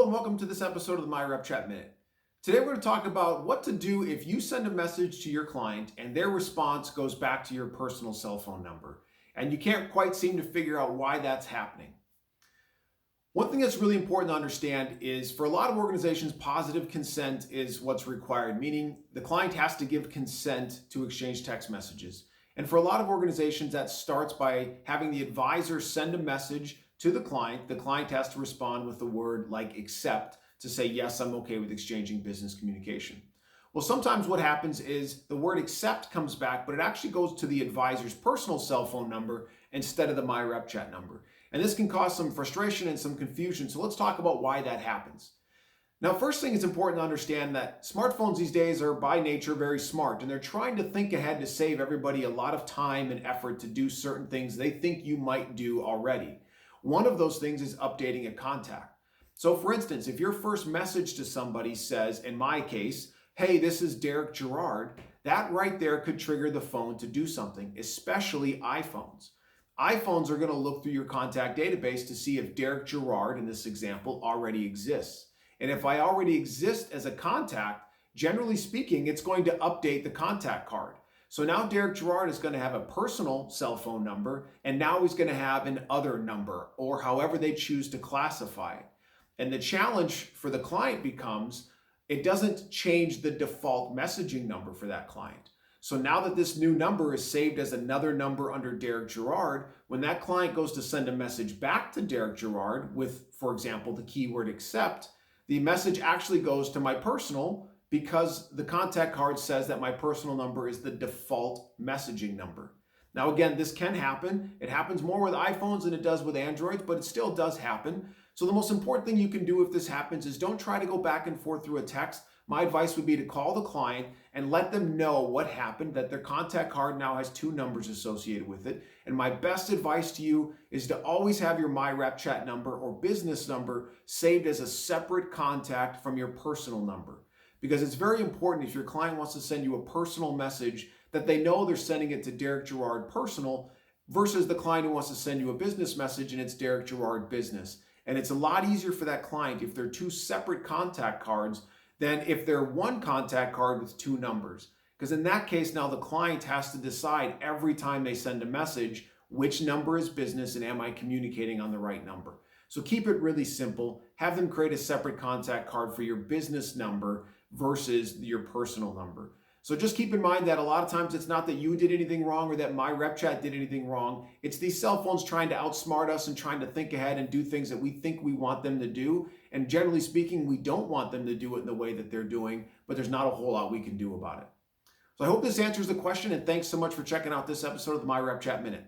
and welcome to this episode of the MyRepChat Minute. Today we're going to talk about what to do if you send a message to your client and their response goes back to your personal cell phone number and you can't quite seem to figure out why that's happening. One thing that's really important to understand is for a lot of organizations, positive consent is what's required, meaning the client has to give consent to exchange text messages. And for a lot of organizations, that starts by having the advisor send a message to the client has to respond with the word like accept to say, yes, I'm okay with exchanging business communication. Well, sometimes what happens is the word accept comes back, but it actually goes to the advisor's personal cell phone number instead of the MyRepChat number. And this can cause some frustration and some confusion. So let's talk about why that happens. Now, first thing, it's important to understand that smartphones these days are by nature very smart, and they're trying to think ahead to save everybody a lot of time and effort to do certain things they think you might do already. One of those things is updating a contact. So for instance, if your first message to somebody says, in my case, hey, this is Derek Gerard, that right there could trigger the phone to do something, especially iPhones. iPhones are going to look through your contact database to see if Derek Gerard, in this example, already exists. And if I already exist as a contact, generally speaking, it's going to update the contact card. So now Derek Gerard is going to have a personal cell phone number, and now he's going to have an other number, or however they choose to classify it. And the challenge for the client becomes, it doesn't change the default messaging number for that client. So now that this new number is saved as another number under Derek Gerard, when that client goes to send a message back to Derek Gerard with, for example, the keyword accept, the message actually goes to my personal because the contact card says that my personal number is the default messaging number. Now, again, this can happen. It happens more with iPhones than it does with Androids, but it still does happen. So the most important thing you can do if this happens is don't try to go back and forth through a text. My advice would be to call the client and let them know what happened, that their contact card now has two numbers associated with it. And my best advice to you is to always have your MyRepChat number or business number saved as a separate contact from your personal number. Because it's very important if your client wants to send you a personal message that they know they're sending it to Derek Gerard personal versus the client who wants to send you a business message and it's Derek Gerard business. And it's a lot easier for that client if they're two separate contact cards than if they're one contact card with two numbers. Because in that case, now the client has to decide every time they send a message, which number is business and am I communicating on the right number? So keep it really simple. Have them create a separate contact card for your business number versus your personal number. So just keep in mind that a lot of times it's not that you did anything wrong or that MyRepChat did anything wrong. It's these cell phones trying to outsmart us and trying to think ahead and do things that we think we want them to do. And generally speaking, we don't want them to do it in the way that they're doing, but there's not a whole lot we can do about it. So I hope this answers the question, and thanks so much for checking out this episode of the MyRepChat Minute.